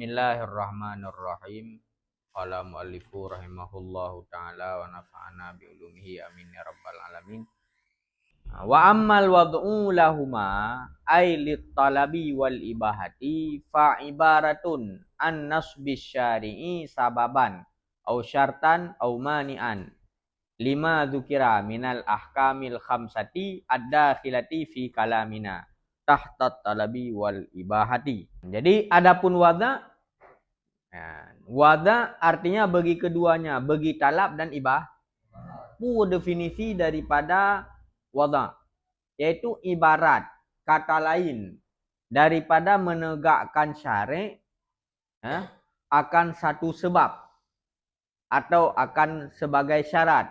Bismillahirrahmanirrahim. Qala muallifu rahimahullahu ta'ala wa nafa'ana bi ulumihi amin ya rabbal alamin. Wa ammal wad'u lahuma ay lit talabi wal ibahati fa ibaratun an nasbi syari'i sababan au syartan au mani'an lima dzukira minal ahkamil khamsati ad-dakhilati fi kalamina tahta talabi wal ibahati. Jadi adapun wada, wada artinya bagi keduanya, bagi talab dan ibah. Itu definisi daripada wada, yaitu ibarat kata lain daripada menegakkan syari' akan satu sebab atau akan sebagai syarat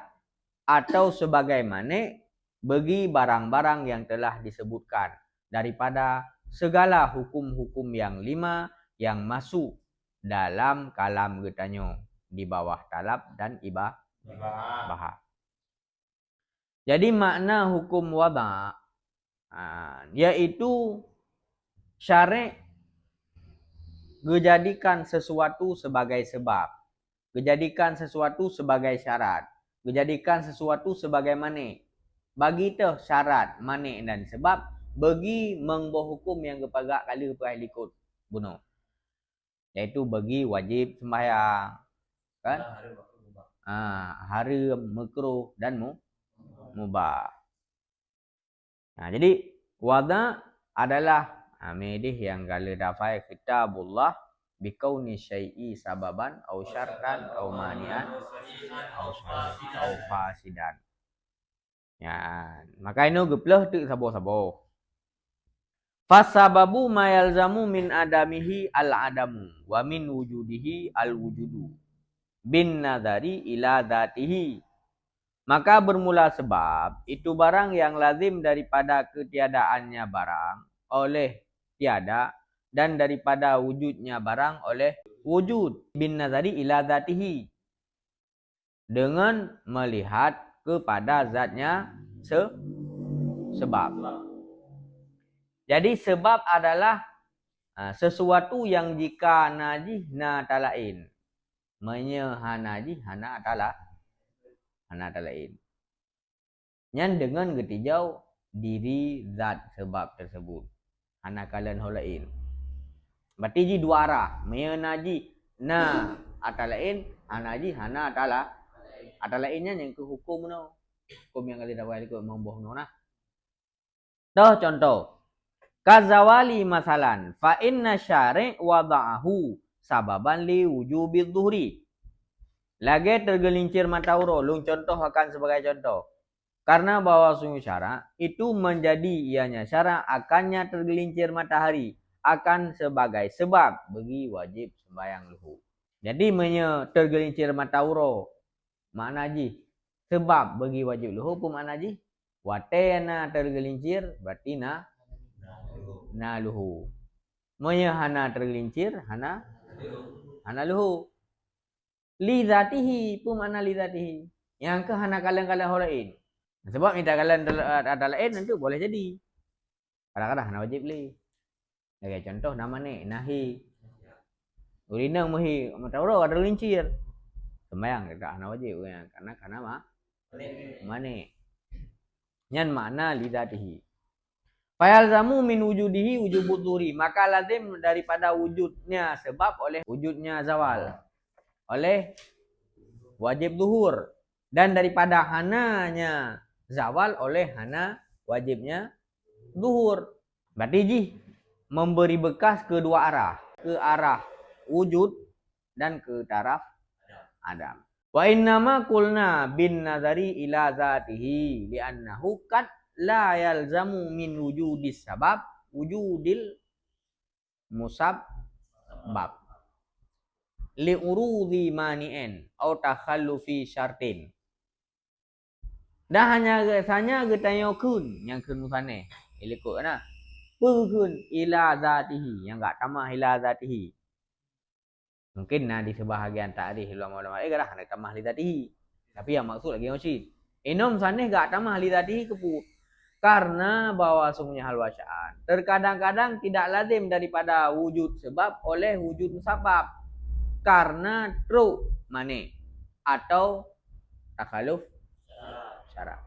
atau sebagaimana bagi barang-barang yang telah disebutkan daripada segala hukum-hukum yang 5 yang masuk dalam kalam getanyo di bawah talab dan ibah. Jadi makna hukum wada yaitu syari' dijadikan sesuatu sebagai sebab, dijadikan sesuatu sebagai syarat, dijadikan sesuatu sebagai mane. Bagi tu syarat, mane dan sebab bagi mengbuat hukum yang kepagak kali perah likut bunuh. Yaitu bagi wajib sembahyang, kan? Haram, makruh dan mubah. Jadi wada adalah medih yang kali dafai kitabullah bikauni syai'i sababan au syartan au mani'an au fasidan. Maka ini geplah tu sabo-sabo. Fasababu ma yalzamu min adamihi al-adamu wa min wujudihi al-wujudu bin nadari ila dzatihi. Maka bermula sebab itu barang yang lazim daripada ketiadaannya barang oleh tiada dan daripada wujudnya barang oleh wujud bin nazari ila dzatihi, dengan melihat kepada zatnya sebab. Jadi sebab adalah sesuatu yang jika najih na talain menyehanaji hana talain. Yang dengan getijau diri zat sebab tersebut hana kalian holain. Berarti ji dua arah, menyehanaji na atalain, hanaji hana atalainnya yang ke hukum no. Hukum yang kali dakwah itu membohong no nah. Dah contoh. Kazawali masalan fa inna syari' wada'ahu sababan li wujubid dhuhri. Lagi tergelincir mata uro, lung contoh akan sebagai contoh. Karena bahwa sungguh syara' itu menjadi ianya syara' akannya tergelincir matahari akan sebagai sebab bagi wajib sembahyang luhu. Jadi tergelincir mata uro makna ji sebab bagi wajib luhu pun makna ji watena tergelincir berarti na luhu. Hana tergelincir hana luhu. Li zatihi pun makna li zatihi. Yang ke hana kalian holain. Sebab minta kalian ada lain nanti boleh jadi. Kadang-kadang hana wajib li. Sebagai contoh nama ni nahi. Urinang muhi matawro ada lincir. Sembayang dekat hana wajib karena mane. Nyan makna li zatihi. Fayalzamu min wujudihi wujubud dhuri. Maka lazim daripada wujudnya sebab oleh wujudnya zawal. Oleh wajib zuhur. Dan daripada hananya zawal oleh hana wajibnya zuhur. Berarti ji memberi bekas kedua arah. Ke arah wujud dan ke taraf adam. Wa innama qulna bin nazari ila zatihi li'annahu qad la yalzamu min wujudis sabab wujudil musabbab li urudhi mani'in atau takhallufi syartin. Dah hanya getanyo kun yang kun musane ilikut na kun ila zatihi yang enggak tamah ila zatihi. Mungkin di sebahagian takrif ulama-ulama gerah nak tamah li zatihi. Tapi yang maksud lagi oci. Inom saneh enggak tamah li zatihi kepu. Karena bahwa sungguhnya hal wasyaan terkadang-kadang tidak lazim daripada wujud sebab oleh wujud musabab karena truk mani atau takhaluf syarat.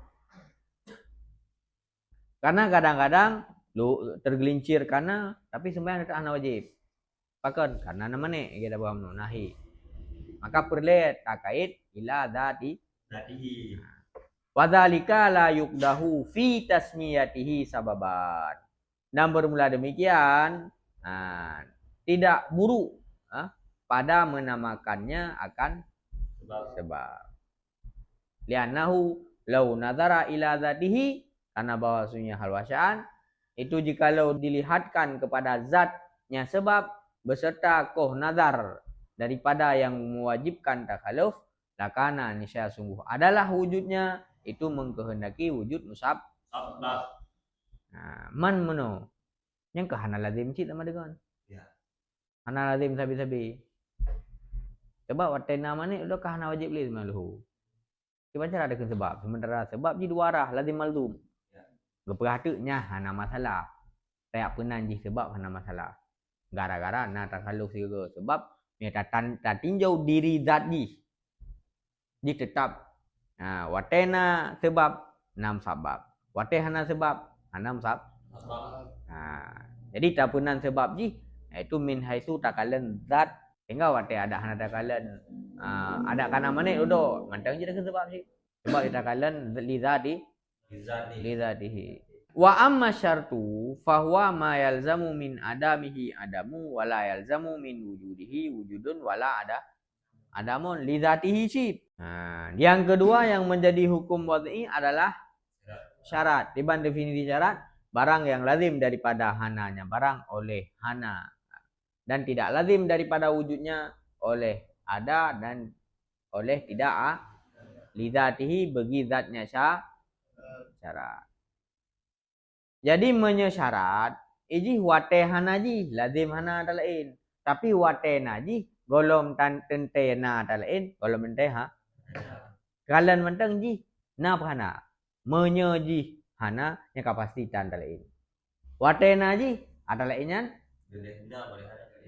Karena kadang-kadang tergelincir karena tapi sembahyang dekat hana wajib. Pakan karena namanya kita paham nahi. Maka perlu takait ila dzatihi. Wadzalika la yuqdahu fi tasmiyatihi sababan. Dan bermula demikian, tidak buruk pada menamakannya akan sebab. Li'annahu law nadhara ila dzatihi, karena bahwasanya hal wasya'an itu jikalau dilihatkan kepada zatnya sebab beserta koh nazar daripada yang mewajibkan takhaluf, lakana nisya sungguh adalah wujudnya itu mengkehendaki wujud musab. Man meno yang ke hana lazim cik sama dengan hana lazim sabi-sabi sebab watena mana udah ke hana wajib li maluhu kita cara ada sebab sementara sebab ji dua arah lazim malzum geperhatinya hana masalah tak penan ji sebab hana masalah gara-gara na takhaluf juga sebab ni tak tinjau diri zat ji tetap watena sebab enam sabab wate hana sebab enam sabab. Jadi tak penan sebab ji itu min haisu takalan zat sehingga wate ada hana takalan ada kana mana udah mantang je sebab sih sebab takalan li zatihi. Wa amma syartu fahuwa ma yalzamu min adamihi adamu wala yalzamu min wujudihi wujudun wala adamun li zatihi sih. Yang kedua yang menjadi hukum wad'i adalah syarat. Tiban definisi syarat barang yang lazim daripada hananya barang oleh hana dan tidak lazim daripada wujudnya oleh ada dan oleh tidak li zatihi bagi zatnya syarat. Jadi menyesyarat iji wate hana ji lazim hana talain tapi wate naji golom tente na talain golom tente kalan mentang ji na hana menyeji hana yang kapasitan talain wate naji ada lainnya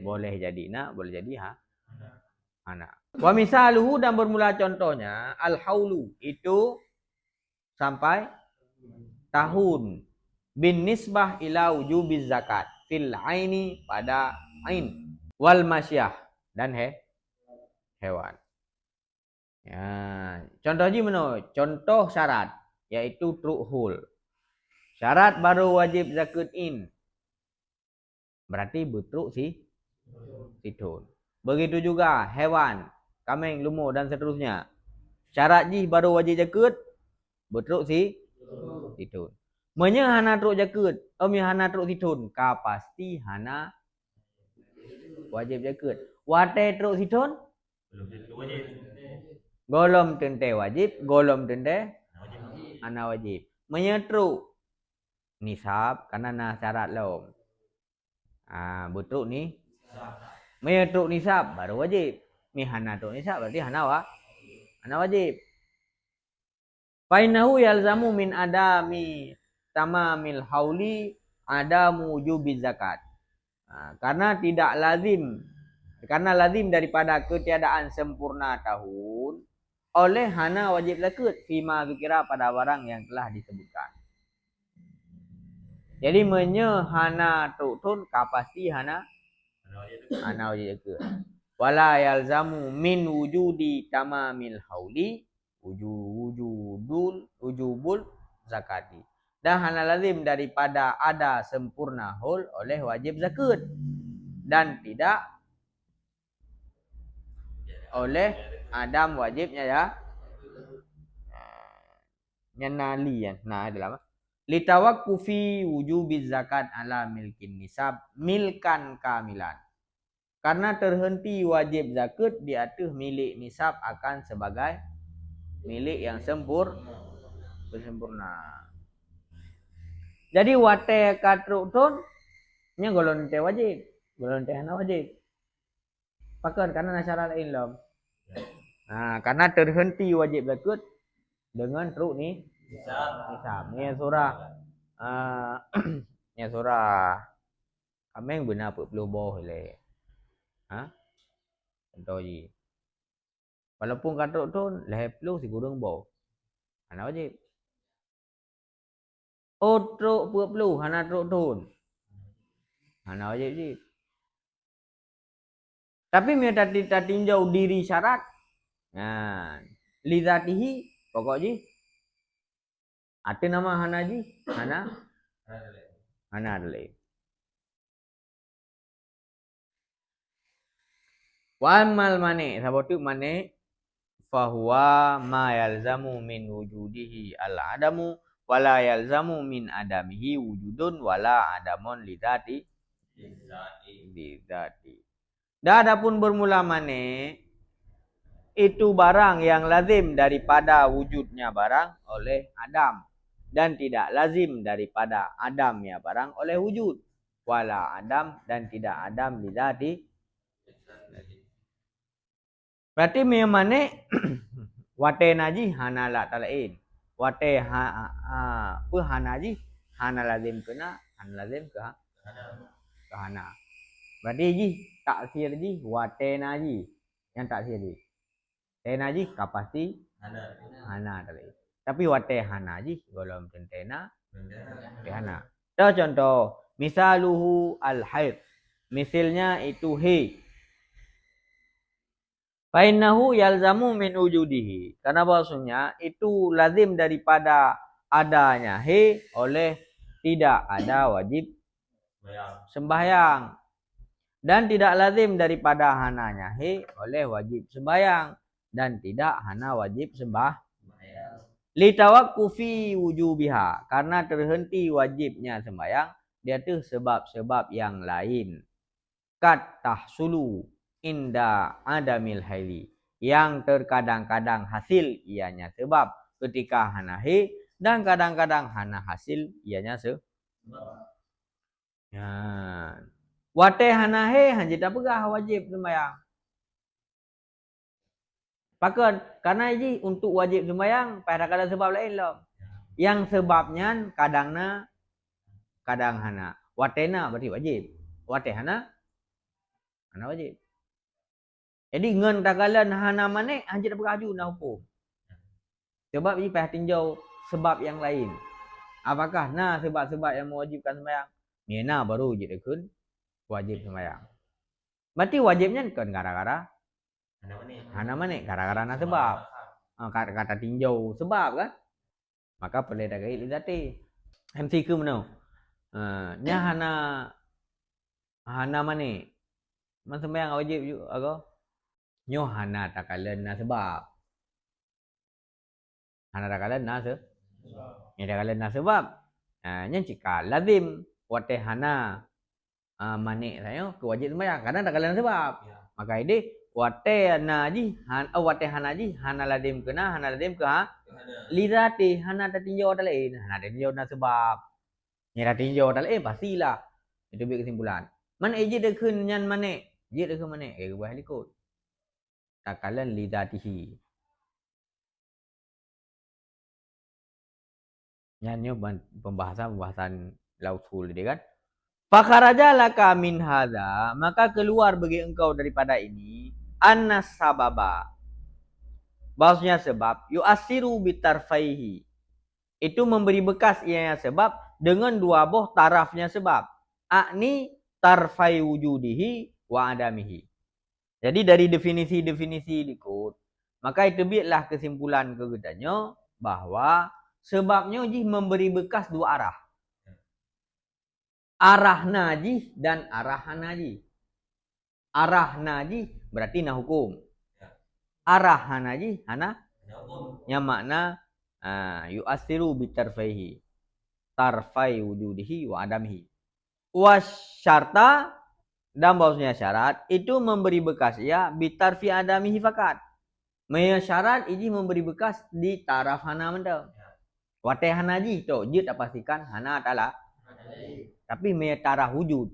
boleh jadi na boleh jadi hana. Wa misaluhu dan bermula contohnya al haulu itu sampai tahun bin nisbah ila wujubiz zakat fil aini pada ain wal masyah dan hewan. Ya, contoh ji mana? Contoh syarat yaitu truhul. Syarat baru wajib zakat in. Berarti betruk situn. Begitu juga hewan, kambing, lemur dan seterusnya. Syarat ji baru wajib zakat betruk situn. Menya hana truk zakat, hana truk situn, ka pasti hana wajib zakat. Wate truk situn? Belum wajib. Golom tente wajib, golom tente hana wajib. Menyetruk nisab karena na syarat lom. Betruk ni menyetruk nisab baru wajib. Ni hana truk nisab berarti hana wajib. Fainahu yalzamu min adami tamamil hauli adamu wujubiz zakat. Karena tidak lazim karena lazim daripada ketiadaan sempurna tahun oleh hana wajib zakat fima zikira pada barang yang telah disebutkan. Jadi hana tutun kapasti hana wajib zakat. Wala yalzamu min wujudi tamamil hauli wujubul zakati. Dan hana lazim daripada ada sempurna haul oleh wajib zakat dan tidak oleh adam wajibnya nyenali nah adalah litawaqqufi wujubiz zakat ala milkin nisab milkan kamilan. Karena terhenti wajib zakat di atas milik nisab akan sebagai milik yang sempurna. Jadi wate katruk tun nya golon te wajib, golon te hana wajib. Pakan karena syarat lain lom. Karena terhenti wajib zakat dengan truk ni nisab. Ni surah Nya surah. Kameng benar 40 boh le. Ha? Contoh je. Walaupun kata tu leh pelu si gurung boh. Ana wajib. Oh truk 40 hana truk tun. Hana wajib je. Tapi me tadi tinjau diri syarat. Nah, lidatihi pokok je. Ada nama hana je. Hana adalah. Wa amal mane, sabotu mane fahuwa ma yalzamu min wujudihi al-adamu wala yalzamu min adamihi wujudun wala adamun lidati lidati. Dah adapun bermula mane itu barang yang lazim daripada wujudnya barang oleh Adam dan tidak lazim daripada Adamnya barang oleh wujud wala Adam dan tidak Adam lidati. Berarti memane wate naji hana la talain. Wate pu hana ji hana lazim kena hana lazim ke hana. Berarti ji taksir ji wate naji yang taksir ji. Te naji kapasti hana talain. Tapi wate hana ji golom tentena hana. Contoh misaluhu al-haid. Misalnya itu he. Fainnahu yalzamu min wujudihi. Karena bahasanya itu lazim daripada adanya he oleh tidak ada wajib sembahyang. Dan tidak lazim daripada hananya he oleh wajib sembahyang. Dan tidak hana wajib sembahyang. Litawakkufi wujubiha. Karena terhenti wajibnya sembahyang. Dia tu sebab-sebab yang lain. Kat tahsulu inda adamil haili, yang terkadang-kadang hasil ianya sebab ketika hana he dan kadang-kadang hana hasil ianya sebab. Ya. Wate hana he hanya tak pegah wajib sembahyang. Pakan karena ini untuk wajib sembahyang pada kadang sebab lain lah. Yang sebabnya kadangna kadang hana. Watena berarti wajib. Wate hana wajib. Jadi ngan tagalan hana mane hanya dapat kaju nak hukum. Sebab ini payah tinjau sebab yang lain. Apakah nah sebab-sebab yang mewajibkan sembahyang? Mina baru je dekun wajib sembahyang. Berarti wajibnya kan gara-gara hana mane gara-gara na sebab. Kata tinjau sebab kan? Maka boleh dah gaib lidati. MC ke mana? Nya hana mane. Man sembahyang wajib juga aga. Nyo hana takalan na sebab. Hana takalan na sebab. Nya takalan na sebab. Nya jika lazim wate hana mane saya kewajib sembahyang karena takalan na sebab. Maka ini wate hana ji wate hana ji hana lazim kena hana lazim ke lidati hana tinjau ada lain. Hana tinjau na sebab. Nya tinjau ada lain pastilah. Itu bagi kesimpulan. Man ejid dekun nyan mane? Jid dekun mane? Buah likut. Takalan lidatihi. Nyanyo pembahasan lausul dia kan. Fakharaja laka min hadza, maka keluar bagi engkau daripada ini annas sababa. Bahasanya sebab yu'asiru bitarfaihi. Itu memberi bekas ianya sebab dengan dua boh tarafnya sebab. Akni tarfai wujudihi wa adamihi. Jadi dari definisi-definisi ikut, maka itu biarlah kesimpulan kegetanya bahwa sebabnya ji memberi bekas dua arah. Arah najih dan arah hanaji. Arah najih berarti na hukum. Arah hanaji hana yang makna yu'asiru bitarfaihi. Tarfai wujudihi wa adamihi. Wasyarta dan bahasanya syarat itu memberi bekas ya bitarfi adamihi fakat. Maya syarat ini memberi bekas di taraf hana mendam. Wate hana ji tu je tak pastikan hana adalah. Tapi maya taraf wujud.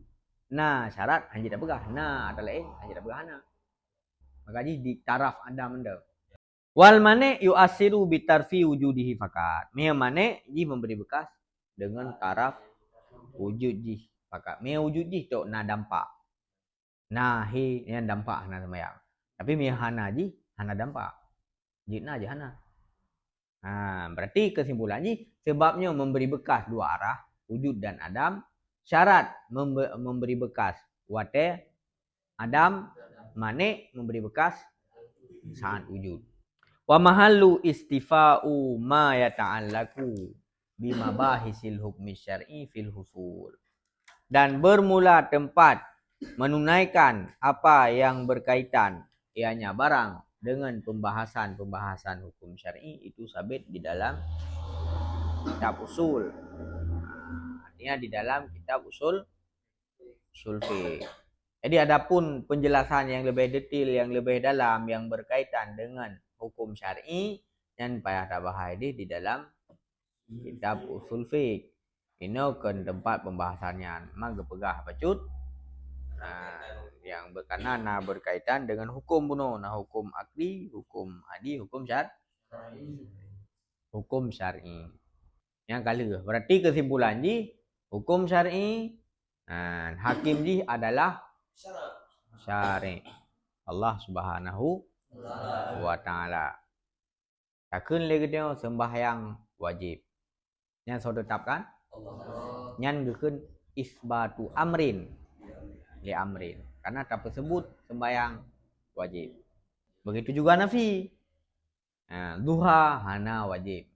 Nah syarat hanya tak pegah. Nah adalah hanya tak pegah hana. Maka di taraf anda mendam. Wal mane yu'asiru bitarfi wujudihi fakat. Maya mane ji memberi bekas dengan taraf wujud ji pakak me wujud ji tok na dampak nah he yang dampak hana sembayang tapi me hana ji hana dampak jina je hana berarti kesimpulannya sebabnya memberi bekas dua arah wujud dan adam syarat memberi bekas wate adam mane memberi bekas saat wujud wa mahallu istifa'u ma yata'allaku bima bahisil hukmi syar'i fil husul dan bermula tempat menunaikan apa yang berkaitan ianya barang dengan pembahasan hukum syar'i itu sabit di dalam kitab usul. Artinya di dalam kitab usul fiqh. Jadi adapun penjelasan yang lebih detail, yang lebih dalam, yang berkaitan dengan hukum syar'i yang payah tak bahaya di dalam kitab usul fiqh. Ini kan tempat pembahasannya. Memang kepegah bacut. Yang berkaitan dengan hukum bunuh. Hukum akli, hukum adi, hukum syar'i. Yang kali berarti kesimpulan ji hukum syar'i hakim ji adalah syari' Allah Subhanahu wa taala. Takun lagi dia sembahyang wajib. Yang saya tetapkan yang gekun isbatu amrin li amrin karena tak tersebut sembahyang wajib. Begitu juga nafi. Duha hana wajib.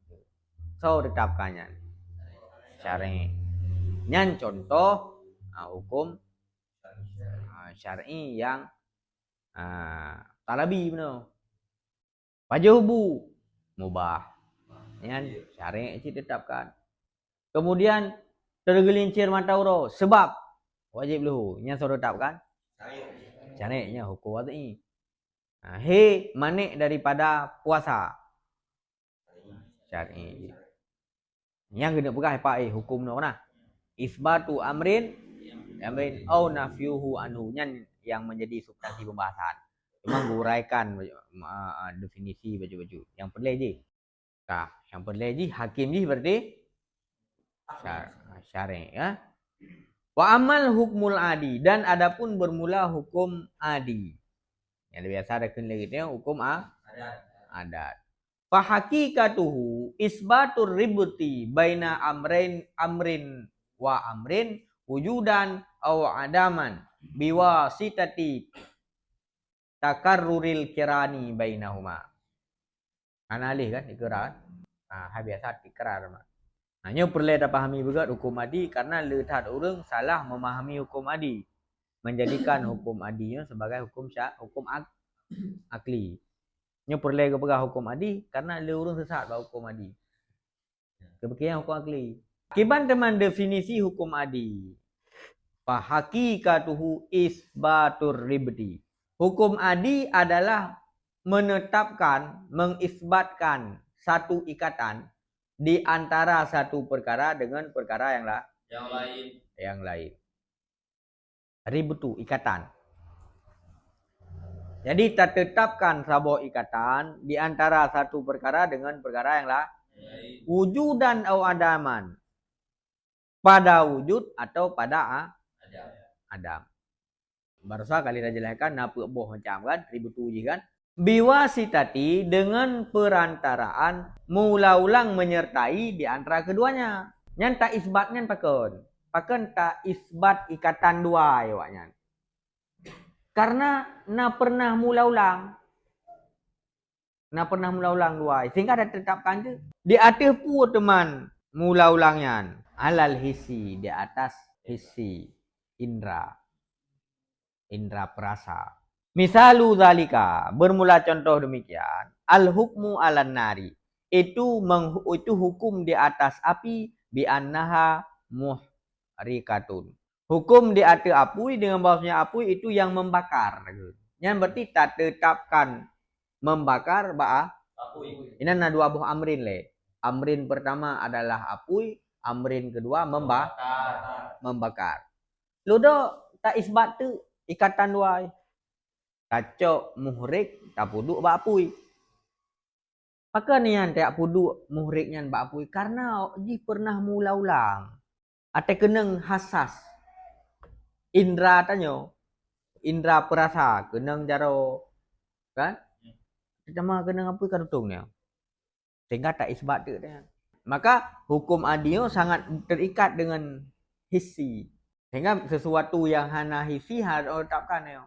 So tetapkannya syar'i. Yang contoh hukum syar'i yang talabi benar. Wajibu mubah. Yang syar'i ditetapkan. Kemudian tergelincir mata uro sebab wajib dulu. Yang saya tetapkan syar'inya hukum wad'i. He manik daripada puasa syar'i. Yang kena pegah apa hukum no nah. Isbatu amrin au nafyuhu anhu yang menjadi substansi pembahasan. Cuma guraikan definisi baju-baju. Yang perlu je. Yang perlu je hakim je berarti syar'i ya. Wa amal hukmul adi dan adapun bermula hukum adi. Yang biasa ada lagi dia hukum adat. Fa haqiqatuhu isbatur ributi baina amrin wa amrin wujudan aw adaman biwasitati takarruril kirani bainahuma. Analih kan ikrar. Biasa ikrar mah. Hanya perlu dah pahami juga hukum adi karena letak orang salah memahami hukum adi. Menjadikan hukum adinya sebagai hukum akli. Nya perlu ke pegah hukum adi karena le orang sesat bah hukum adi. Kebekian hukum akli. Kiban teman definisi hukum adi. Fa haqiqatuhu isbatur ribdi. Hukum adi adalah menetapkan, mengisbatkan satu ikatan di antara satu perkara dengan perkara yang lain. Ribtu ikatan. Jadi tertetapkan sebuah ikatan di antara satu perkara dengan perkara yang lain. Wujudan atau adaman. Pada wujud atau pada adam. Barusan kali dah jelaskan napa boh macam kan ribtu je kan. Biwasitati dengan perantaraan mula-ulang menyertai di antara keduanya. Yang tak isbatnya pakon. Pakon tak isbat ikatan dua awaknya. Karena pernah mula-ulang. Pernah mula-ulang dua. Sehingga ada tetapkan je. Di atas pun teman mula-ulangnya. Alal hisi di atas hisi indra perasa. Misalu zalika bermula contoh demikian. Al hukmu alan nari itu hukum di atas api bi annaha muhrikatun. Hukum di atas api dengan bahasanya api itu yang membakar. Yang berarti tak tetapkan membakar api. Ini ada dua buah amrin le. Amrin pertama adalah api, amrin kedua membakar. Ludo tak isbat tu ikatan dua. Kacok muhrik tak puduk bak apui. Maka ni yang tak puduk muhriknya bak apui karena dia pernah mula ulang. ate keneng hasas. Indra tanyo, indra perasa, keneng jaro, kan? Cuma keneng apa kan tutungnya. Sehingga tak isbat dia. Maka hukum adil sangat terikat dengan hissi. Sehingga sesuatu yang hana hissi harus ditetapkan ya.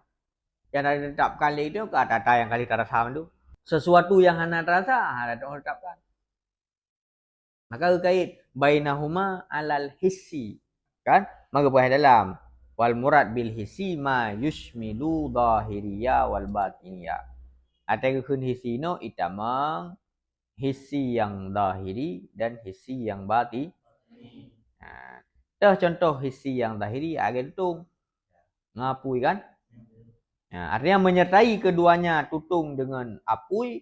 Yang dah ditetapkan itu kata yang kali terasa itu. Sesuatu yang hana terasa harus ditetapkan. Maka kait bainahuma alal hissi. Kan? Maka boleh dalam wal murad bil hissi ma yushmilu zahiriya wal batiniya. Ada kun hissi no itamang hissi yang zahiri dan hissi yang batin. Contoh hissi yang zahiri agak tutung ngapui kan. Artinya menyertai keduanya tutung dengan apui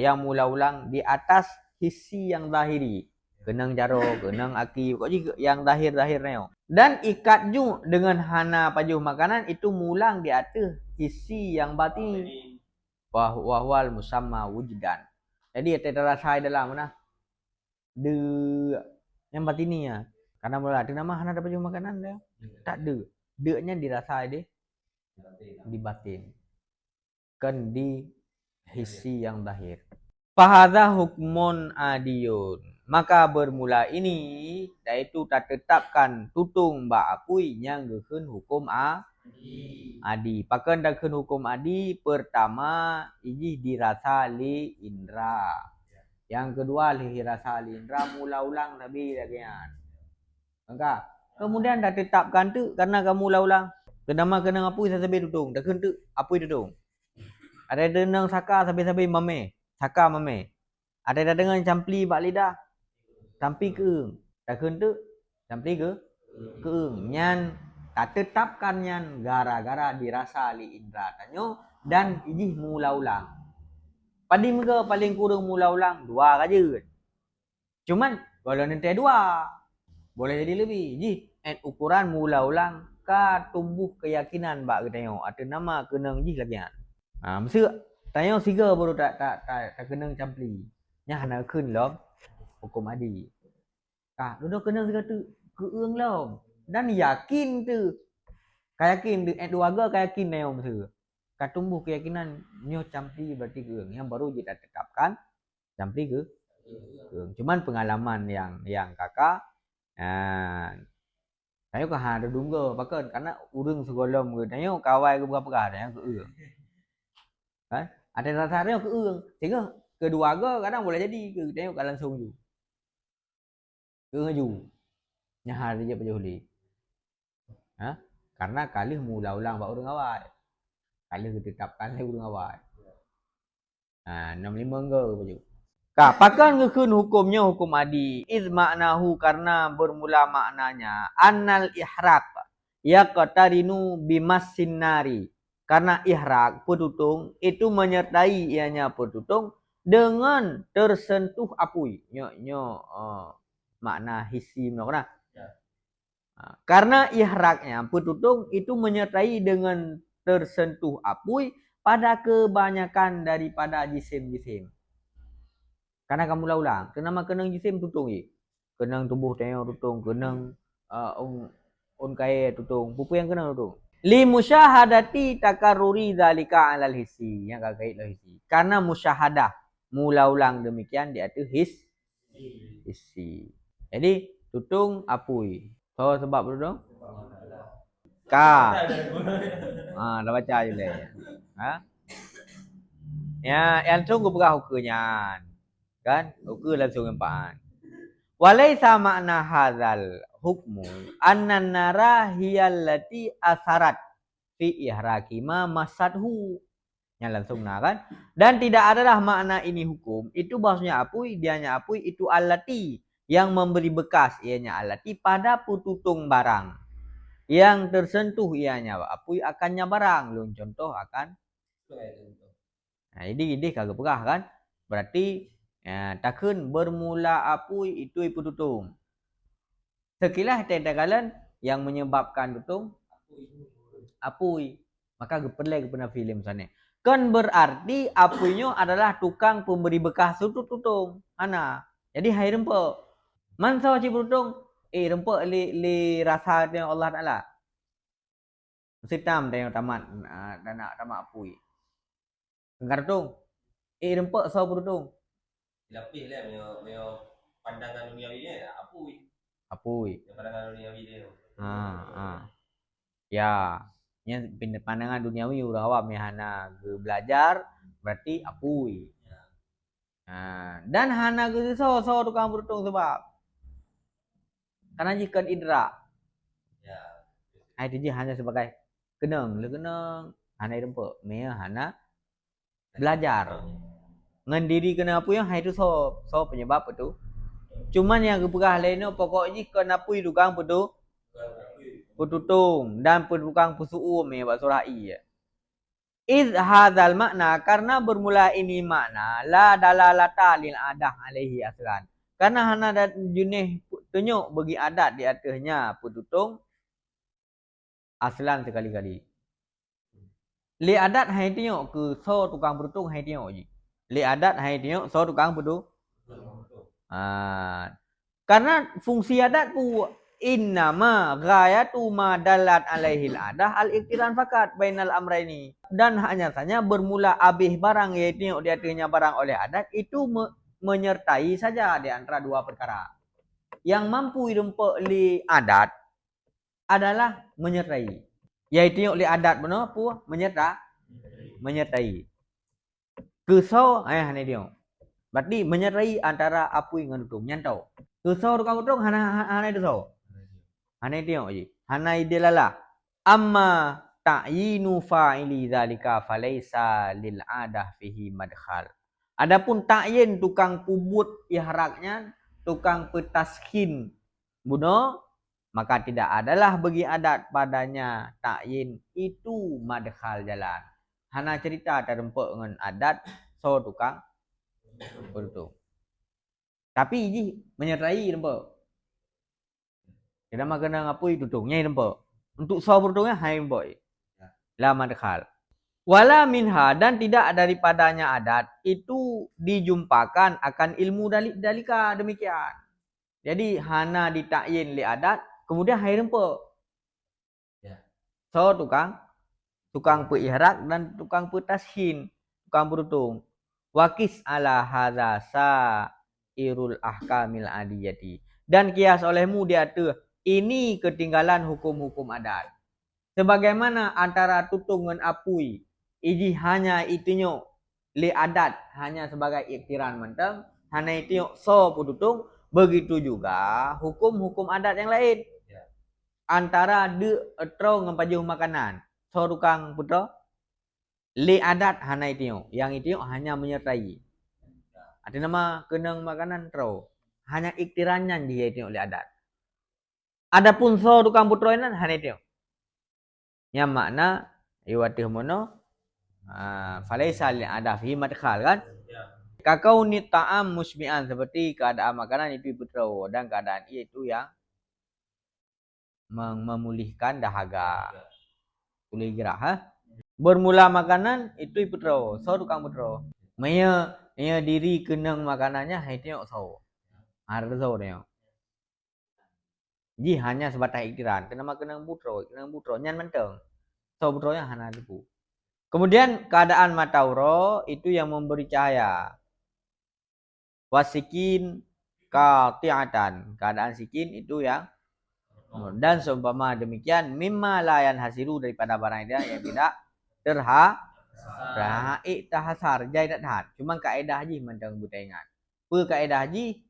yang mula-ulang di atas hissi yang zahiri. Kenang jaro, kenang aki, pokoknya yang zahir-zahirnya. Dan ikat ju dengan hana pajuh makanan itu mulang di atas hissi yang batin. Wahwal musamma wujudan. Jadi terasa dalam mana? De yang batini ya. Karena mula ada nama hana ada pajuh makanan dia. Tak de. De-nya dirasa deh di batin. Kan di hissi yang zahir. Fahadha hukmun adiyun. Maka bermula ini yaitu tak tetapkan tutung ba apui yang geun hukum adi. Pakan dakun hukum adi pertama iji dirasa li indra. Yang kedua li rasa li indra mula ulang nabi lagian. Maka kemudian dah tetapkan tu karena kamu ulang. Kenama kena apui sampai tutung. Dakun tu apui tutung. Ada denang saka sampai mame. Saka mame. Ada dengan campli bak lidah. Sampai ke eung. Dakun tu campli ke eung. Nyan tak tetapkan nyan gara-gara dirasa li indra tanyo dan ijih mula ulang. Padi muka paling kurang mula ulang 2 aja. Cuman kalau nanti 2 boleh jadi lebih. Ijih ukuran mula ulang ka tumbuh keyakinan bak tanyo atau nama kenang ijih lagian. Mesti tanyo siga baru tak kenang campli. Nya hana keun lom hukum adi. Duduk kenang kata ke eung lom. Dan yakin tu. Kayakin dua kayakin neo mesti. Katumbuh keyakinan nyo campli berarti ke eung. Yang baru kita tetapkan campli ke eung. Cuman pengalaman yang kakak saya ke ada dungga bahkan karena urang segolom ke tanyo kawai ke berapa ke eung. Kan? Ada rasa-rasanya ke eung. Sehingga kedua kadang boleh jadi ke tanyo ka langsung ju. Keju. Nyahar dia pejuli. Karena kali mula ulang bak urang awal. Kali ditetapkan le urang awal. 65 ke baju. Pakan ngekun hukumnya hukum adi. Iz maknahu karena bermula maknanya annal ihraq yaqtarinu bimassin nari. Karena ihraq petutung itu menyertai ianya petutung dengan tersentuh api. Makna hissi mana? Karena ihraqnya petutung itu menyertai dengan tersentuh api pada kebanyakan daripada jisim-jisim. Karena kamu ulang, kenapa kenang jisim tutung ye? Kenang tubuh tengok tutung, kenang kaya tutung, pupu yang kenang tutung. Li musyahadati takarruri zalika alal hissi, yang kait lah hissi. Karena musyahadah mula ulang demikian di atas hissi. Jadi tutung apui. So sebab tutung? Dah baca je le. Ya, yang tunggu berah hukunya. Kan? Hukum langsung empaan. Walaisa makna hadzal hukmu annan nara hiyallati asarat fi ihraqi ma masadhu. Yang langsung kan? Dan tidak adalah makna ini hukum. Itu bahasanya apui, dianya apui itu allati yang memberi bekas ianya alati pada pututung barang yang tersentuh ianya apui akannya barang lun contoh akan ini kagak pegah kan berarti takun bermula apui itu pututung sekilas tetagalan yang menyebabkan tutung apui maka gepelai pernah film sana kan berarti apuinya adalah tukang pemberi bekas tutung ana jadi hai rempo man sawa ci beruntung rempek li rasa tengok Allah Taala. Sitam tengok tamat dan nak tamat apui. Ngartung. Rempek so beruntung. Lapis lah punya pandangan duniawi dia apui. Apui. Pandangan duniawi dia. Ya, nya pandangan duniawi urang awam yang hana belajar berarti apui. Dan hana ke so tukang beruntung sebab karena jika indra. Ya. Itu je hanya sebagai kenang hana rempek, mea hana belajar. Ngan diri kena apa yang itu so penyebab itu. Cuman yang keperah lainnya pokoknya kena apa itu kang pedu petutung dan pedukang pesuum ya buat surah i. Id hadzal makna karena bermula ini makna la dalalata lil adah alaihi aslan. Karena hana ada jenis tunjuk bagi adat di atasnya petutung aslan sekali-kali. Li adat hai tengok ke so tukang petutung hai tengok je. Li adat hai tengok so tukang petutung. Karena fungsi adat pu innama ghayatu ma dalat alaihil adah al-iqtiran fakat bainal amraini. Dan hanya saja bermula abih barang yaitu di atasnya barang oleh adat itu menyertai saja di antara dua perkara. Yang mampu rempek li adat adalah menyertai. Yaitu li adat benar pu menyertai. Kesau ni dia. Berarti menyertai antara apui dengan utung nyantau. Kesau tukang utung hana itu so. Hana tengok je. Hana idilala. Amma ta'yinu fa'ili zalika falaysa lil adah fihi madkhal. Adapun ta'yin tukang pubut ihraknya, tukang petaskin bunuh, maka tidak adalah bagi adat padanya ta'yin itu madkhal jalan. Hana cerita terempuk dengan adat so tukang betul. Tapi ini menyertai rempuk. Kita makan ngapui tutungnya rempuk. Untuk so bertungnya hai rempuk. La madkhal. Wala minha dan tidak daripadanya adat itu dijumpakan akan ilmu dalika demikian. Jadi hana ditakyin li adat kemudian hai rempuk. So tukang peihrak dan tukang petashin, tukang berutung. Wakis ala hadza sairul ahkamil adiyati. Dan kias olehmu dia tu ini ketinggalan hukum-hukum adat. Sebagaimana antara tutung dengan apui, iji hanya itinyo li adat hanya sebagai iktiran menteng, hanya itinyo so pututung, begitu juga hukum-hukum adat yang lain. Antara de etro ngempajuh makanan, so tukang putra li adat hana itinyo, yang itinyo hanya menyertai. Artinya nama kenang makanan tro, hanya iktirannya dia itinyo li adat. Adapun so tukang putra ini hanya itinyo. Yang makna iwatih mono falaisa li adah fi madkhal kan? Kakau ni ta'am musmi'an seperti keadaan makanan itu putra dan keadaan itu yang memulihkan dahaga. Boleh gerah bermula makanan itu putra, so tukang putra. Maya diri kenang makanannya hai tengok so. Ada so tengok. Ji hanya sebatas iktiran, kena makan putra nyan menteng. So putranya hana tipu. Kemudian keadaan matauro itu yang memberi cahaya. Wasikin qati'atan, keadaan sikin itu yang dan seumpama demikian mimma layan hasiru daripada barang dia yang tidak tahasar jai tak tahan. Cuma kaedah haji mentang buta ingat. Apa kaedah haji?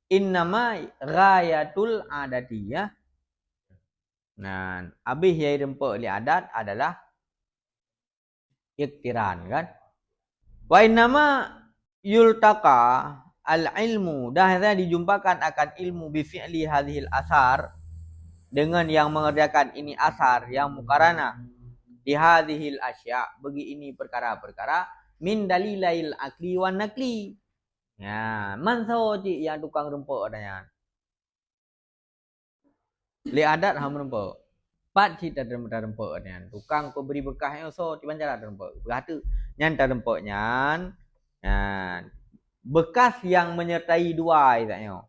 Innama ghayatul adatiyah. Nah, abih yai rempuk li adat adalah iktiran kan? Wa innama yultaqa al-ilmu, dah dijumpakan akan ilmu bi fi'li hadhil asar, dengan yang mengerjakan ini asar yang mukarana di hadhil asya, bagi ini perkara-perkara min dalilail akli wan nakli. Ya, man sawoji yang tukang rempuk adanya. Li adat ham rempuk. Pat cita rempuk adanya. Tukang pemberi bekahnya so di banjar rempuk. Berarti nyan rempuk nyan. Bekas yang menyertai dua itaknya.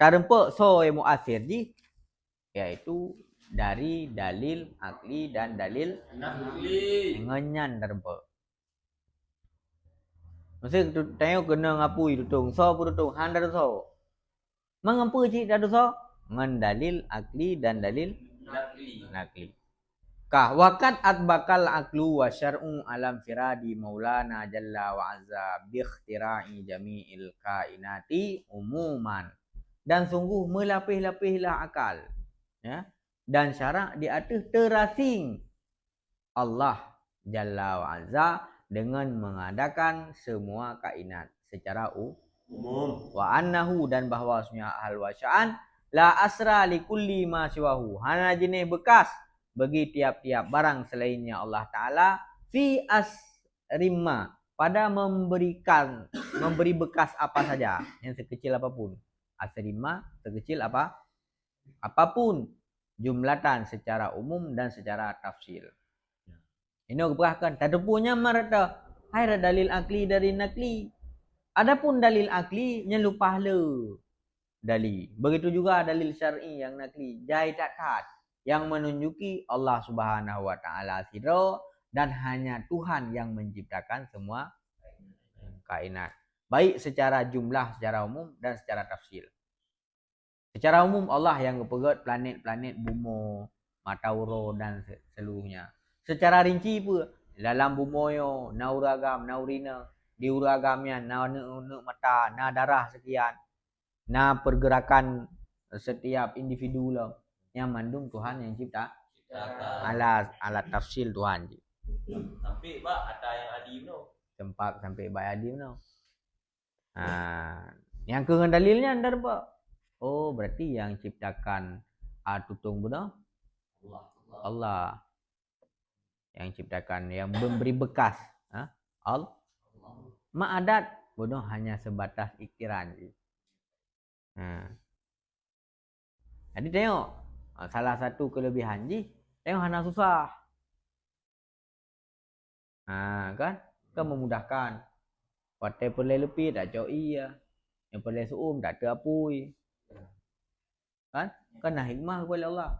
Tarempa so yang muasir ji iaitu dari dalil akli dan dalil Nakli. ngenyan tarempa. Mesti tengok kena ngapui tutung so pu tutung han dah so. Mengampu ji dah so ngan dalil akli dan dalil nakli. Kah wakat atbakal aklu wa syar'u alam firadi maulana jalla wa azza bi ikhtira'i jami'il kainati umuman. Dan sungguh melapih-lapihlah akal, ya, dan syarak di atas terasing Allah jalla wa azza dengan mengadakan semua kainat secara Umum. wa annahu dan bahwasanya ahal wasya'an la asra li kulli ma siwahu, hana jenis bekas bagi tiap-tiap barang selainnya Allah Ta'ala fi asrimma, pada memberi bekas apa saja yang sekecil apapun. Asrimma sekecil apapun, jumlatan secara umum dan secara tafsil. Ini berahkan tadapunya marata hai dalil akli dari nakli. Adapun dalil akli nya lupa le dalil. Begitu juga dalil syar'i yang nakli jai takat yang menunjuki Allah Subhanahu wa taala sira dan hanya Tuhan yang menciptakan semua kainat, baik secara jumlah, secara umum dan secara tafsil. Secara umum Allah yang ngepegat planet-planet bumi, Matauro dan seluruhnya. Secara rinci pun dalam bumoyo nauragam naurina diuragamnya na mata na darah sekian, na pergerakan setiap individu lah yang mandung Tuhan yang cipta alat tafsil Tuhan. Sampai ba ada yang adim no. Tempat sampai bayadim no. Yang ke dalilnya anda apa? Oh, berarti yang ciptakan tutung benar Allah. Yang ciptakan, yang memberi bekas Allah. Ma'adat bodoh hanya sebatas ikiran. Jadi tengok salah satu kelebihan ji, tengok hana susah. Kan memudahkan. Patai pelai lebih tak jauh iya. Yang pelai suum tak terapui. Kan hikmah kepada Allah.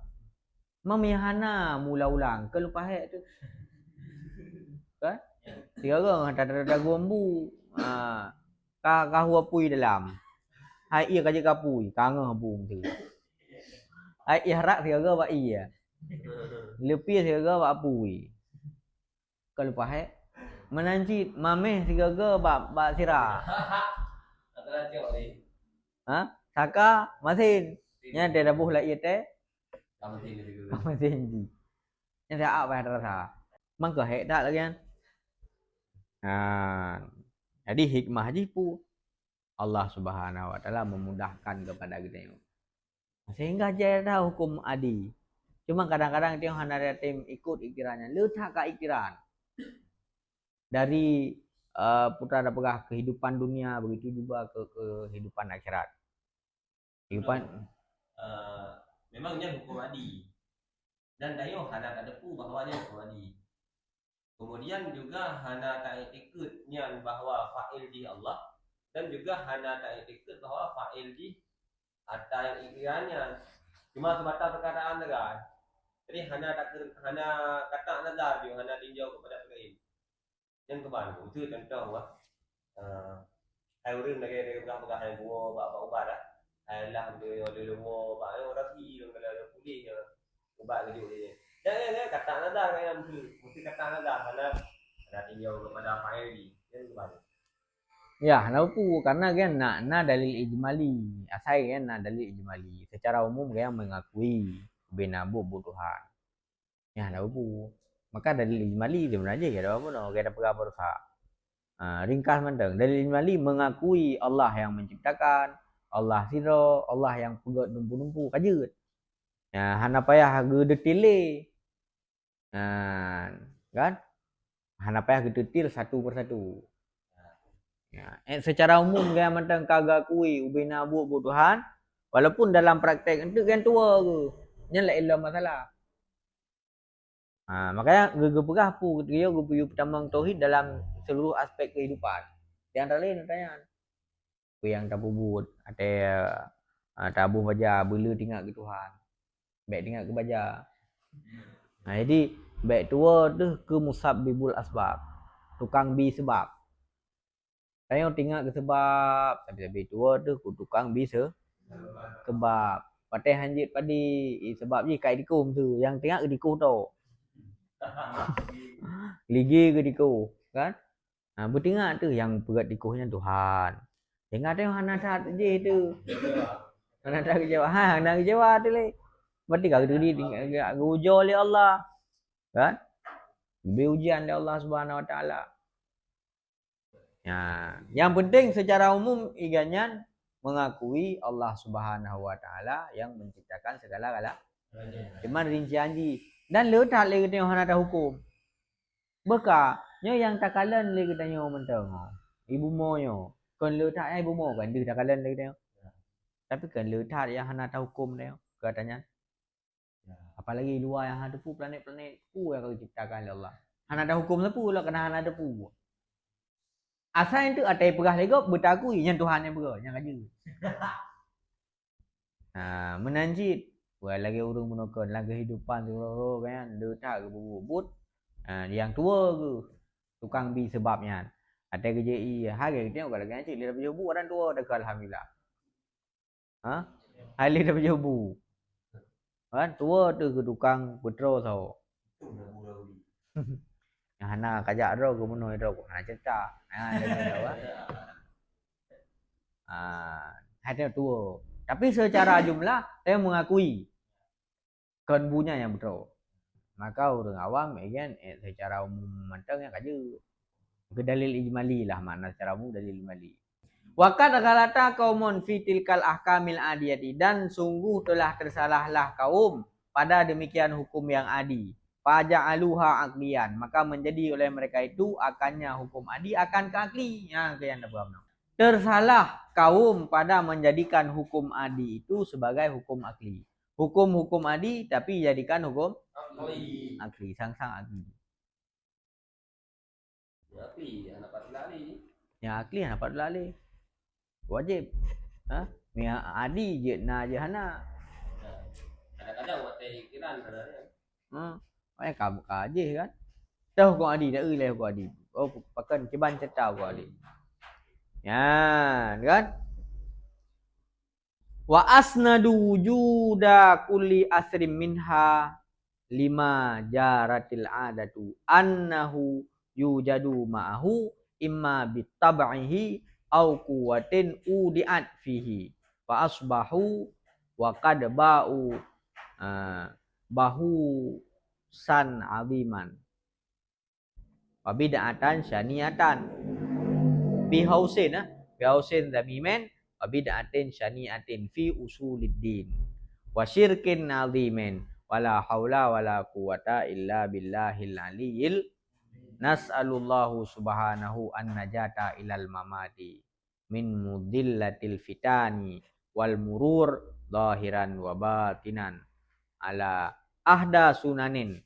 Memihana mula ulang ke lupa hek tu. Kan? Tiga orang ada gombu. Kah apui dalam. Hai ia kaji kapui, kangah bung tu. Hai ihrak tiga orang ba iya. Lebih tiga orang ba apui. Ke lupa hek. Menancit mameh tiga orang ba sirah. Antara tengok ni. Saka masin. Nya dia dabuh la iete. Kamu tinggal juga. Masin ji. Nya saya apa rasa. Mang ke hek tak lagi kan. Jadi hikmah ji pu Allah Subhanahu wa taala memudahkan kepada kita. Sehingga dia tahu hukum adi. Cuma kadang-kadang dia hanya ada tim ikut ikirannya. Letak ke ikiran. Dari putra ada pegah kehidupan dunia, begitu juga ke kehidupan akhirat. Kehidupan memangnya hukum adi. Dan dayo hana tak depu bahawanya hukum adi. Kemudian juga hana tak ikutnya bahwa fa'il di Allah, dan juga hana tak ikut bahwa fa'il di ada yang ikirannya. Cuma sebatas perkataan saja. Jadi hana kata nazar juga, hana tinjau kepada perkataan. Yang keban itu contoh wah. Hai urang dari belah hai buah bak dah. Hai lah dia lumo bak orang pi kalau pulih ya. Ubat ke dia. Jangan kata nazar kan mesti kata nazar hana tinjau kepada fa'il di. Yang keban. Ya, kenapa? Karena kan nak dalil ijmali. Asal kan nak dalil ijmali. Secara umum kan mengakui binabu Tuhan. Ya, kenapa? Maka dalil ijmali dia mana aja ya, ada apa no? Ada apa dosa. Ringkas mandang. Dalil ijmali mengakui Allah yang menciptakan, Allah sira, Allah yang pegat numpu-numpu kajut. Ya, hana payah gedetile. Kan? Hana payah gedetil satu persatu. Ya, secara umum kan macam kagak kui ubina buat Tuhan, walaupun dalam praktek itu kan tua ke, nya lah masalah. Makanya gegepegah pu dia gepuyu pertama tauhid dalam seluruh aspek kehidupan. Di antara lain tanya. Ku yang tak bubut, ada Tabuh baja bela tinggal ke Tuhan. Baik tinggal ke baja. Jadi baik tua tu ke musabbibul asbab. Tukang bi sebab. Saya tinggal ke sebab. Tapi tua tu ku tukang bi sebab. Patih hanjit padi sebab je kai dikum tu. Yang tinggal ke dikum tu. Ligi ke dikum. Kan? Bertinggal tu yang perat dikuhnya Tuhan. Tengah tengok hana tak je tu. Hana tak kecewa. Hana kecewa tu le. Berarti kalau tu dia tinggal ujar oleh Allah. Kan? Beri ujian oleh Allah Subhanahu Wa Taala. Yang penting secara umum iganyan mengakui Allah Subhanahu Wa Taala yang menciptakan segala-gala. Cuma rincian ji. Dan letak lagi tengok hana tak hukum. Beka, yang takalan lagi tanya mentang. Ibu moyo. Kon letak ibu mo kan dia takalan lagi tengok. Tapi kan letak yang hana tak hukum tengok. Katanya. Apalagi luar yang ada pu planet-planet pu yang kau ciptakan oleh Allah. Hana ada hukum pu lah kena hana ada pu. Asal itu atai perah lego bertakui yang Tuhan yang berah yang aja. Menanjit buat lagi urung menokon lagi hidupan tu kan letak ke bubut. Yang tua ke tukang bi sebabnya. Ada kerja hari tengok kalau kan cik dia dapat jobu orang tua dah alhamdulillah. Hari dapat jobu. Kan tua tu ke tukang petrol tau. Yang hana kajak ro ke menoi ro ko hana cerita. Ada tua. Tapi secara jumlah saya mengakui konbunya yang betul. Maka orang awam kan secara umum mantang yang kaja. Ke dalil ijmali lah makna secara umum dalil ijmali. Waqad ghalata qaumun fi tilkal ahkamil adiyati dan sungguh telah tersalahlah kaum pada demikian hukum yang adi. Faja'aluha aqliyan, maka menjadi oleh mereka itu akannya hukum adi akan keakli. Kalian dah faham. Tersalah kaum pada menjadikan hukum adi itu sebagai hukum akli. Hukum-hukum adi tapi jadikan hukum akli, sang-sang akli. Akli anak patut lali. Yang akli anak patut lali. Wajib. Yang adi je na je hana. Kadang-kadang buat pikiran sebenarnya. Kamu kaje kan. Tahu kau adi dah ulai kau adi. Oh pakan ceban cetau kau adi. Ya, kan? Wa asnadu wujuda kulli asrim minha lima jaratil adatu annahu yujadu ma'ahu imma bitab'ihi au quwwatin udiat fihi fa asbahu wa qad ba'u bahu san aziman wa bid'atan syaniatan bihausin zamiman wa bid'atin syaniatin fi usuliddin wa syirkin azimin wala haula wala quwata illa billahil aliyil. Nas'alullahu subhanahu an najata ilal mamati min mudillatil fitani wal murur zahiran wa batinan ala ahda sunanin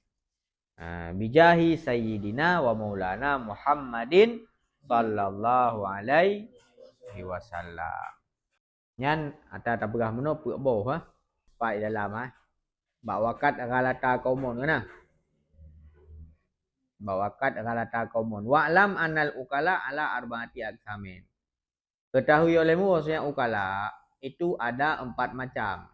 bijahi sayyidina wa maulana Muhammadin sallallahu alaihi wasallam. Nyan ata ta perah meno pek boh pai dalam bawakat galata kaumun kana. Bawakat galata kaumun. Wa'lam anal ukala ala arba'ati aqsamin. Ketahui olehmu bahwasanya ukala itu ada 4 macam.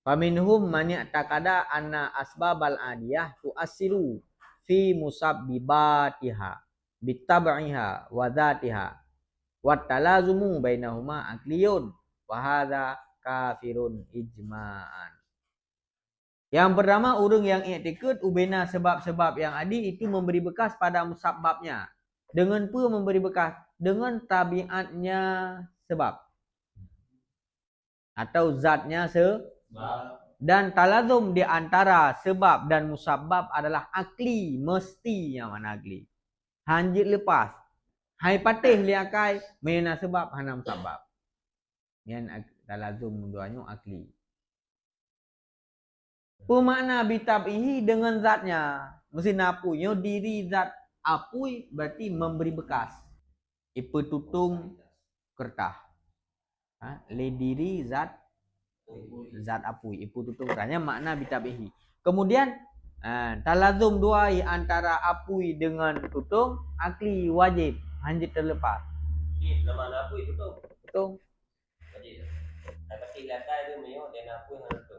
Faminhum man ya'taqada anna asbabal adiyah tu'assiru fi musabbibatiha bitab'iha wa dzatiha wa talazumu bainahuma aqliyun wa hadza kafirun ijma'an. Yang pertama orang yang i'tikad ubena sebab-sebab yang adi itu memberi bekas pada musabbabnya. Dengan apa memberi bekas? Dengan tabiatnya sebab atau zatnya sebab. Dan talazum di antara sebab dan musabbab adalah akli, mesti yang mana akli. Hanjit lepas. Hai patih liakai mena sebab hana musabbab. Yang talazum duanya akli. Pemakna bitabihi dengan zatnya. Mesti napunya diri zat apui berarti memberi bekas. Ipe tutung kertah. Le diri zat apui ipu tutung tanya makna bitabihi. Kemudian talazum duai antara apui dengan tutung akli wajib hanjit terlepas. Nama apa itu tuh? Tutung Jadi, tapi latar itu meo dan apa yang itu.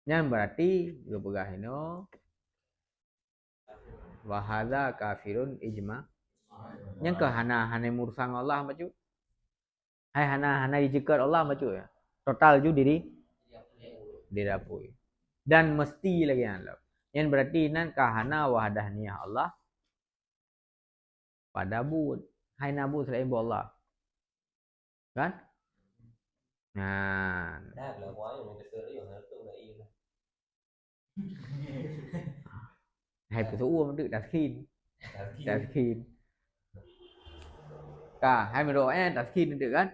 yang berarti gue pegah ino wahada kafirun ijma. Yang ke hana mursang Allah macu. Hai hana dijekat Allah macu ya. Total ju diri apui. Dan mesti lagi yang berarti nan kahana wahdahniyah Allah pada bud. Hai nabu selain Allah. Kan? Nah, Dah lah wah yang kita yang itu enggak iya. hai pesuum tu taskin. Ka hai meroe taskin tu kan?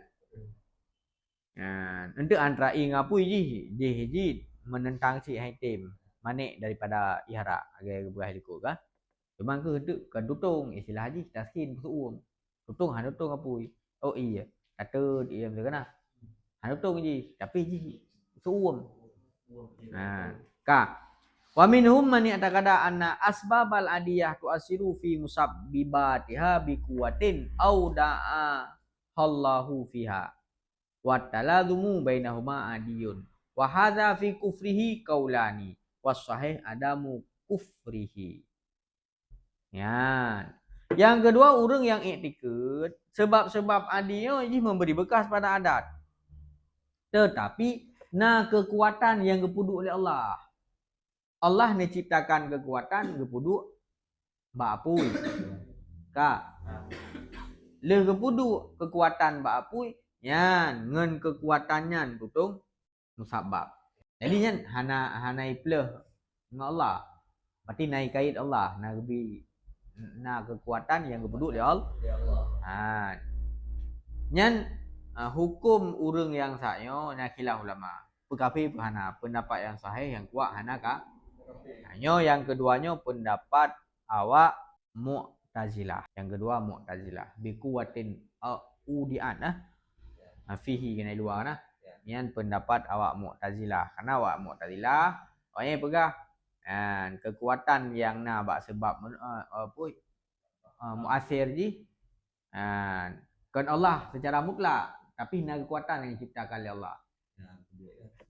Untuk antara ngapui ji menentang si hai tim manik daripada ihara agai buah liku kan? Cuma ke itu kan tutung istilah haji taskin pesuum. Tutung apui. Oh iya. Kata dia macam mana? Tutung ji tapi ji pesuum. Ka wa minhum man ya'taqada anna asbabal adiyah tu'asiru fi musabbibatiha bi quwwatin aw da'a Allahu fiha wa talazumu bainahuma adiyun wa hadza fi kufrihi qaulani was sahih adamu kufrihi. Ya. Yang kedua orang yang iktikad sebab-sebab adiyah ini memberi bekas pada adat. Tetapi kekuatan yang dipuduk oleh Allah. Allah menciptakan kekuatan gepudu bapui. Ka. Le gepudu kekuatan bapui nyan ngen kekuatannya tutung musabab. Jadi nyan hana ipleh dengan Allah. Berarti naik kait Allah, kekuatan yang gepudu oleh Allah. Nyan hukum urang yang saknyo khilaf ulama. Pekapi hana pendapat yang sahih yang kuat hana ka yang keduanya pendapat awak Mu'tazilah. Yang kedua Mu'tazilah. Bikuwatin udian fihi kena luar nah. Yang pendapat awak Mu'tazilah. Karena awak Mu'tazilah awaknya pegah kekuatan yang bak sebab muasir ji kan Allah secara mutlak tapi kekuatan yang diciptakan oleh Allah.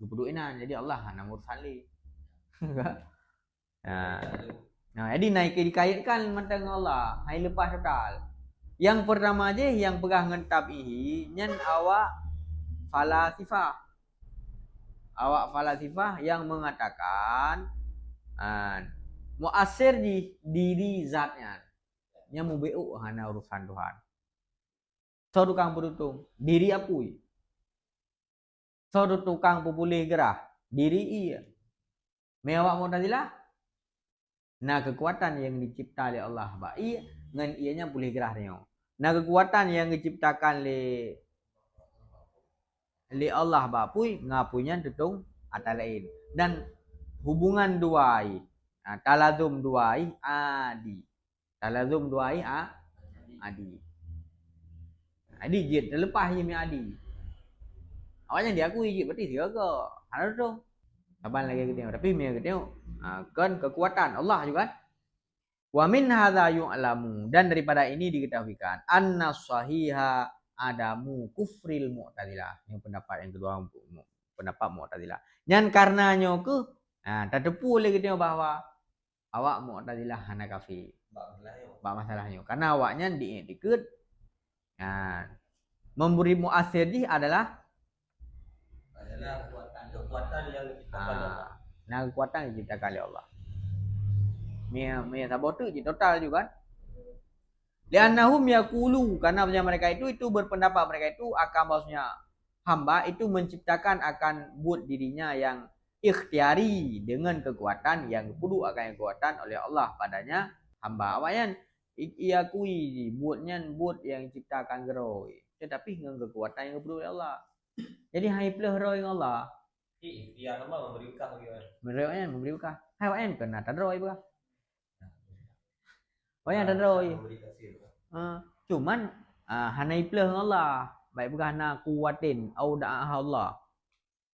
Kepuduinan jadi Allah hana mursali. Jadi naik dikaitkan mentang Allah hai lepas total. Yang pertama aja yang pegah ngentap nyan awak falasifah yang mengatakan muasir di diri zatnya yang mubeu hana urusan Tuhan. So tukang perutung diri apui. So tukang pupulih gerah diri iya. Mewak Mu'tazilah kekuatan yang dicipta oleh Allah baik ngan ianya boleh gerah dia. Kekuatan yang diciptakan oleh Allah bapui ngapunya tutung atau lain dan hubungan duai talazum duai adi. Talazum duai adi. Adi jid terlepas je mi adi. Awaknya diakui je berarti dia ke. Ada tu. Kapan lagi kita tengok. Tapi kita tengok kan kekuatan Allah juga. Wa min hadza yu'lamu dan daripada ini diketahuikan anna sahiha adamu kufril Mu'tazilah. Yang pendapat yang kedua pendapat Mu'tazilah. Dan karenanya ke terdepu lagi tengok bahawa awak Mu'tazilah hana kafir. Bak masalahnya. Karena awaknya diiktikad memberi muasir ji adalah kekuatan yang diciptakan Allah. Kekuatan yang diciptakan oleh Allah. Mia sabotu je total juga kan. Li'annahum yaqulu karena mereka itu berpendapat mereka itu akan maksudnya hamba itu menciptakan akan buat dirinya yang ikhtiari dengan kekuatan yang kudu akan kekuatan oleh Allah padanya hamba. Awaknya iakui buat yang ciptakan geroi tetapi dengan kekuatan yang kudu oleh Allah. Jadi hai pleh roy dengan Allah. Dia nama memberi bekah bagi orang. Memberi bekah. Hai wan kena tadroi bekah. Yang tadroi. Cuman hanai pleh dengan Allah. baik pegah na kuwatin au da'ah Allah.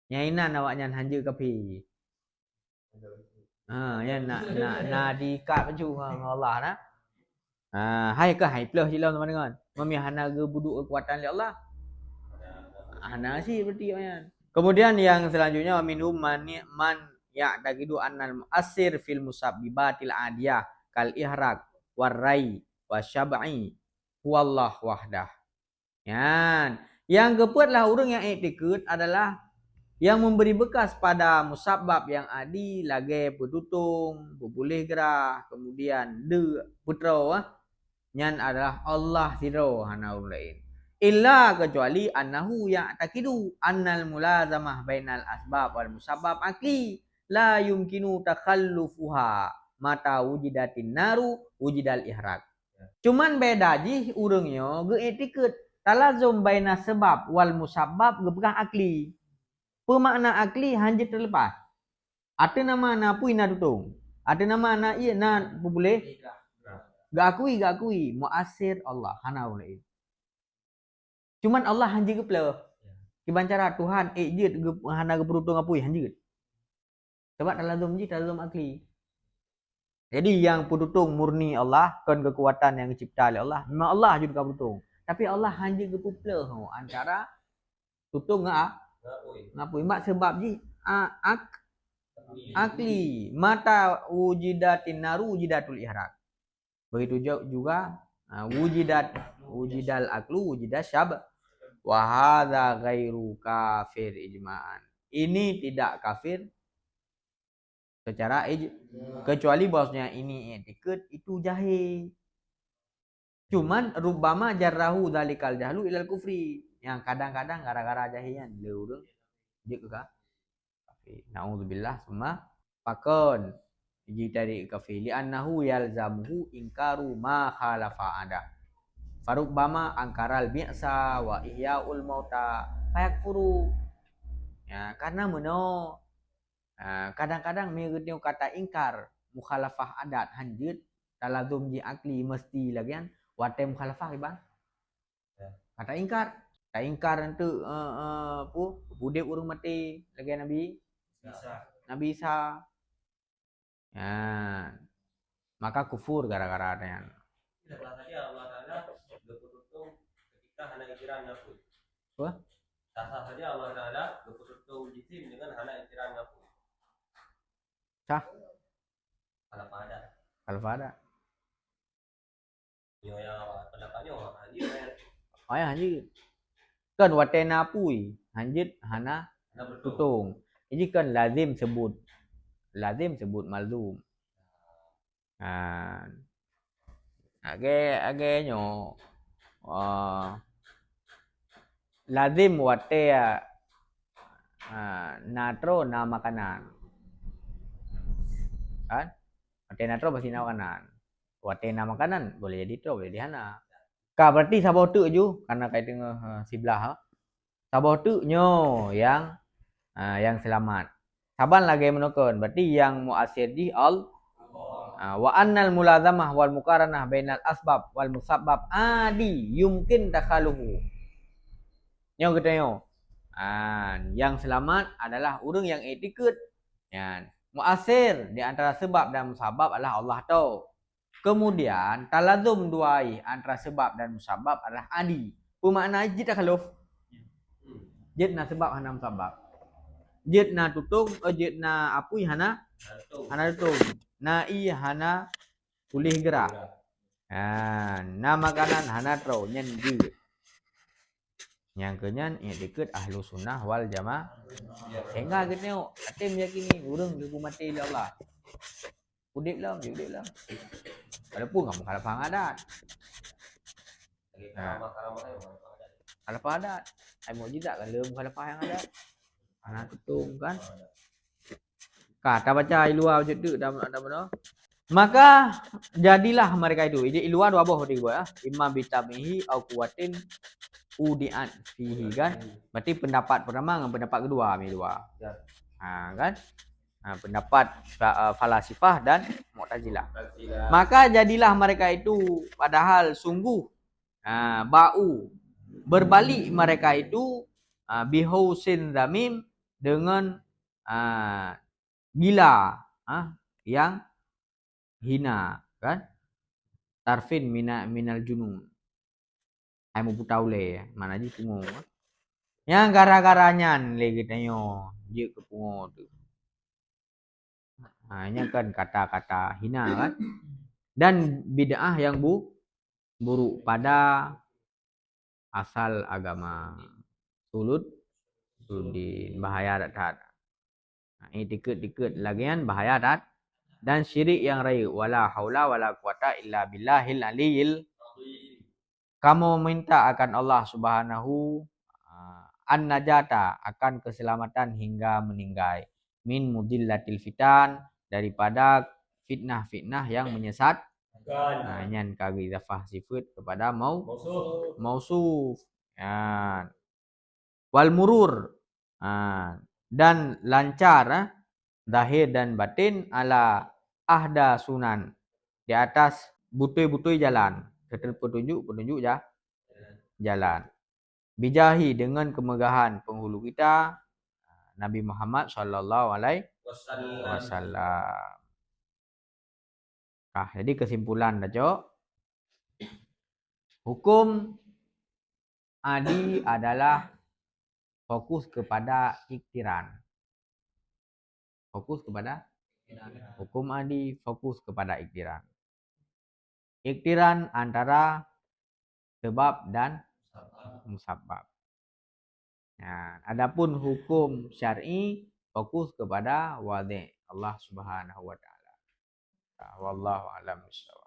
Nyainan awaknya hanja kapi. Yang nak diikat baju dengan Allah nah. Hai ke hai plus je lah teman-teman. Mami hana ge buduk kekuatan oleh Allah. Hana sih berarti kan. Kemudian yang selanjutnya minhum man ya'taqidu annal mu'assir fil musabbibatil adiyah kal ihraq warai wasyab'i huwallah wahdah. Yan. Yang keempat lah orang yang iktikad adalah yang memberi bekas pada musabbab yang adi lagi petutung, boleh gerah, kemudian de putra nyan adalah Allah siro hana orang lain. Illa kecuali annahu ya'taqidu annal mulazamah bainal asbab wal musabbab akli la yumkinu takhallufuha mata wujidatin naru wujidal ihraq. Cuman beda ji urangnya ge etikad talazum baina sebab wal musabbab ge pegang akli. Pemakna akli hanya terlepas. Ada nama na pui na tutung. Ada nama na iya na boleh gak akui muasir Allah hana ulai. Cuman Allah hanya gepla. Kiban cara Tuhan je hana geperutung apui hanya. Sebab talazum akli. Jadi yang petutung murni Allah kan kekuatan yang dicipta oleh Allah. Memang Allah juga petutung. Tapi Allah hanya gepupla antara tutung ngapui mak sebab ji akli mata wujidatin naru wujidatul ihraq. Begitu juga wujidal aklu wujidat syab wa hadza ghairu kafir ijma'an. Ini tidak kafir secara kecuali bahwasanya ini i'tikad itu jahil. Cuman rubbama jarrahu dzalikal jahlu ilal kufri. Yang kadang-kadang gara-gara jahilian le urang je ke kafir. Nauzubillah summa fakon jitari kafir li annahu yalzamuhu inkaru ma khalafa ada. Farubbama angkaral bi'sa wa ihyaul mauta fayakfuru. Ya, karena meno kadang-kadang mengenai kata ingkar mukhalafah adat hanjut talazum ji akli mesti lagian wate mukhalafah bang. Kata ingkar untuk budek urang mati lagi Nabi Isa. Ya. Maka kufur gara-gara adanya. Tidak saja Allah Taala berpetutung ketika hana ikiran nafsu. Apa? Sah saja Allah Taala berpetutung jisim dengan hana ikiran nafsu. Sah. Kalau ada. Yo yang pendapatnya Hanjit. Kan watena pui hanjit hana tutung. Ini kan lazim sebut malzum. Agaknya lazim wate natro na makanan. Kan? Wate natro pasti na makanan. Wate na makanan boleh jadi tro, boleh jadi hana. Ka berarti sabah tu ju karena kait dengan sebelah. Sabah tu nyo yang selamat. Saban lagi menukun. Berarti yang muasir di wa annal mulazamah wal muqaranah bainal asbab wal musabbab adi yumkin takhaluhu. Nyo katanya. Yang selamat adalah orang yang i'tikad. Muasir di antara sebab dan musabbab adalah Allah tahu. Kemudian talazum duai antara sebab dan musabbab adalah adi. Bermakna jid takhaluf. Jid na sebab hana musabbab. Jid na tutung, jid na apui hana tutung. Na i hana pulih gerak. Na makanan hana tro nyen ji. Yang kenyan i'tikad ahlu sunnah wal jamaah. Sehingga kita atim yakini urang deku mati oleh Allah. Udip lah. Walaupun kamu kalau faham adat. Kalau faham adat, ai mukjizat kan lem kalau faham yang adat. Anak tutung kan. Kata baca luar wujud tu dah mana. Maka jadilah mereka itu. Jadi luar dua boh dia ya. Imam bitabihi au kuwatin udian fihi kan. Berarti pendapat pertama dengan pendapat kedua ni dua. Kan? Pendapat falasifah dan Mu'tazilah. Maka jadilah mereka itu padahal sungguh bau berbalik mereka itu bihausin zamim dengan gila yang hina kan, tarfin minal junun ai mu putaule mana ji pungo yang gara-garanya le gitanyo je ke pungo tu nya kan kata-kata hina kan, dan bid'ah yang buruk pada asal agama sudin bahaya dat. Ini dikit-dikit lagian bahaya dat, dan syirik yang raya wala haula wala quwata illa billahil aliyil. Kamu minta akan Allah Subhanahu an-najata, akan keselamatan hingga meninggal, min mudillatil fitan, daripada fitnah-fitnah yang menyesat. Nyan kagi idafah sifat kepada mausuf. Wal murur, dan lancar zahir dan batin ala ahda sunan, di atas butui-butui jalan, petunjuk jalan. Bijahi, dengan kemegahan penghulu kita Nabi Muhammad sallallahu alaihi wasallam. Jadi kesimpulan dah Cok, hukum adi adalah fokus kepada iktiran. Hukum adi fokus kepada iktiran. Iktiran antara sebab dan musabab. Adapun hukum syar'i fokus kepada wadi' Allah Subhanahu wa taala. Wallahu a'lam bishawab.